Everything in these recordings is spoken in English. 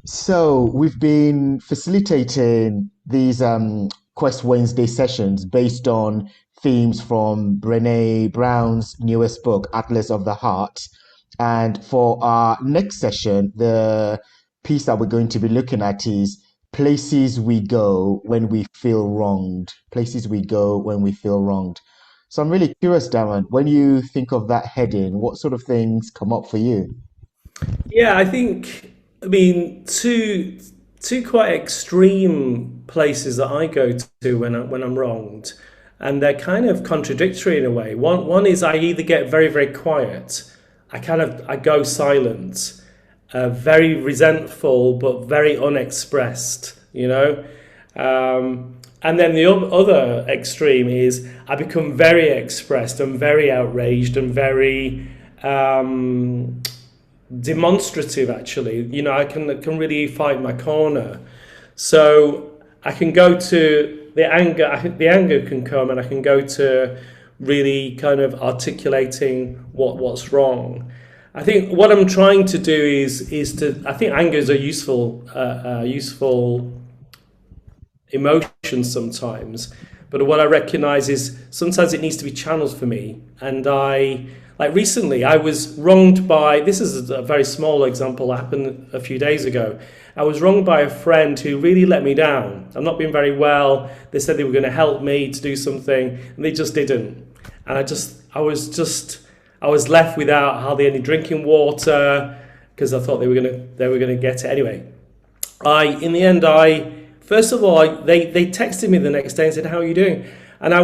So we've been facilitating these Quest Wednesday sessions based on themes from Brené Brown's newest book, Atlas of the Heart. And for our next session, the piece that we're going to be looking at is places we go when we feel wronged. Places we go when we feel wronged. So I'm really curious, Darren, when you think of that heading, what sort of things come up for you? Yeah, I mean, two quite extreme places that I go to when I'm wronged, and they're kind of contradictory in a way. One is I either get very quiet, I go silent, very resentful but very unexpressed, you know. And then the other extreme is I become very expressed and very outraged and very demonstrative. Actually, I can really fight my corner. So I can go to the anger. The anger can come, and I can go to really kind of articulating what's wrong. I think what I'm trying to do is to. I think anger is a useful emotion sometimes. But what I recognize is sometimes it needs to be channeled for me. And like recently, I was wronged by this is a very small example that happened a few days ago. I was wronged by a friend who really let me down. I'm not being very well. They said they were going to help me to do something, and they just didn't. And I was left without hardly any drinking water because I thought they were gonna get it anyway. In the end, first of all, they texted me the next day and said, "How are you doing?" And I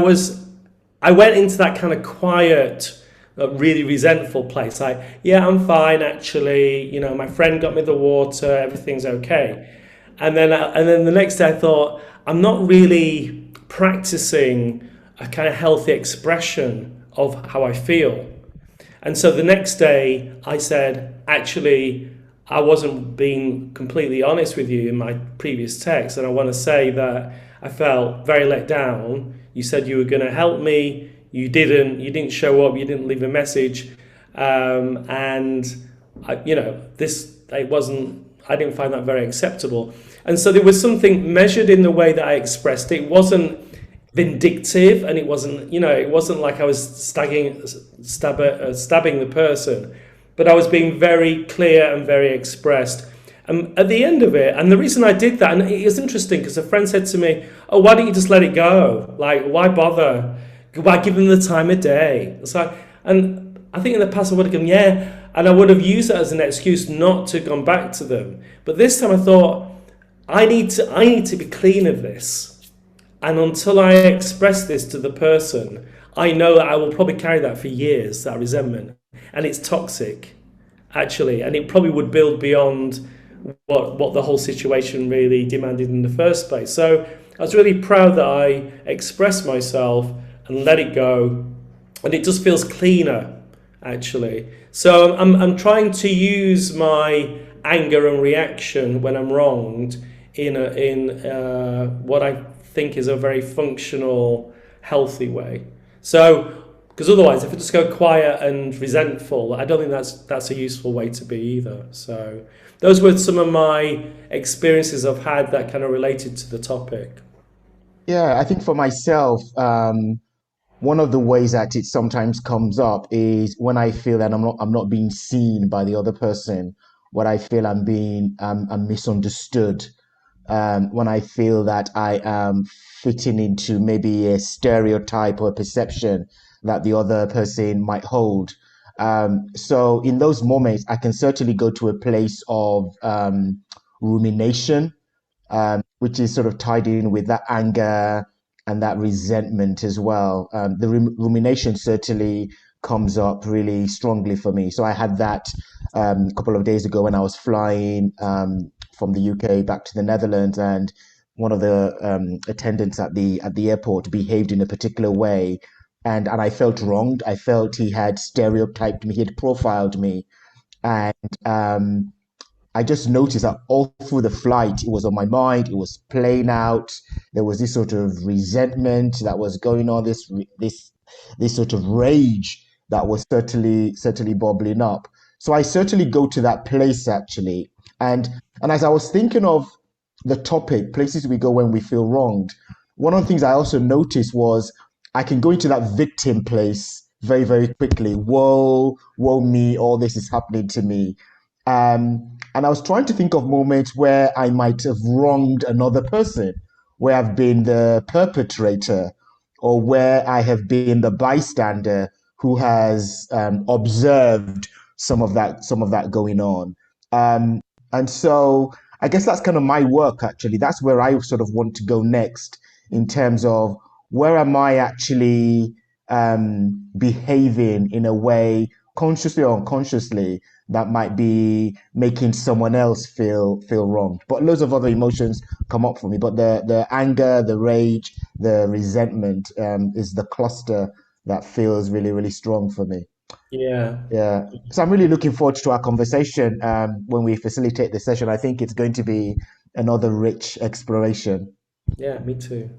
went into that kind of quiet, really resentful place. Like, yeah, I'm fine actually. My friend got me the water. Everything's okay. And then the next day, I thought, I'm not really practicing a kind of healthy expression of how I feel. And so the next day, I said, actually, I wasn't being completely honest with you in my previous text. And I want to say that I felt very let down. You said you were going to help me. You didn't show up. You didn't leave a message. And it wasn't, I didn't find that very acceptable. And so there was something measured in the way that I expressed it. It wasn't vindictive, and it wasn't like I was stabbing the person, but I was being very clear and very expressed. And at the end of it, and the reason I did that, and it was interesting because a friend said to me, "Oh, why don't you just let it go? Like, why bother? Why give them the time of day?" So, and I think in the past I would have gone, yeah, and I would have used that as an excuse not to gone back to them. But this time I thought, I need to be clean of this. And until I express this to the person, I know that I will probably carry that for years, that resentment. And it's toxic, actually. And it probably would build beyond what the whole situation really demanded in the first place. So I was really proud that I expressed myself and let it go. And it just feels cleaner, actually. So I'm trying to use my anger and reaction when I'm wronged in what I think is a very functional, healthy way. So, because otherwise, if I just go quiet and resentful, I don't think that's a useful way to be either. So, those were some of my experiences I've had that kind of related to the topic. Yeah, I think for myself, one of the ways that it sometimes comes up is when I feel that I'm not being seen by the other person, when I feel I'm misunderstood, when I feel that I am fitting into maybe a stereotype or perception that the other person might hold. So in those moments, I can certainly go to a place of rumination, which is sort of tied in with that anger and that resentment as well. The rumination certainly comes up really strongly for me. So I had that a couple of days ago when I was flying from the UK back to the Netherlands, and one of the attendants at the airport behaved in a particular way, and I felt wronged. I felt he had stereotyped me, he had profiled me, and I just noticed that all through the flight, it was on my mind. It was playing out. There was this sort of resentment that was going on. This sort of rage that was certainly bubbling up. So I certainly go to that place actually. And and as I was thinking of the topic, places we go when we feel wronged, one of the things I also noticed was I can go into that victim place very, very quickly. Woe, woe me, all this is happening to me. And I was trying to think of moments where I might have wronged another person, where I've been the perpetrator, or where I have been the bystander who has observed some of that going on. Um, and so I guess that's kind of my work actually. That's where I sort of want to go next in terms of where am I actually behaving in a way, consciously or unconsciously, that might be making someone else feel wronged. But loads of other emotions come up for me. But the anger, the rage, the resentment is the cluster that feels really, really strong for me. Yeah, Yeah. So I'm really looking forward to our conversation when we facilitate the session. I think it's going to be another rich exploration. yeah, me too.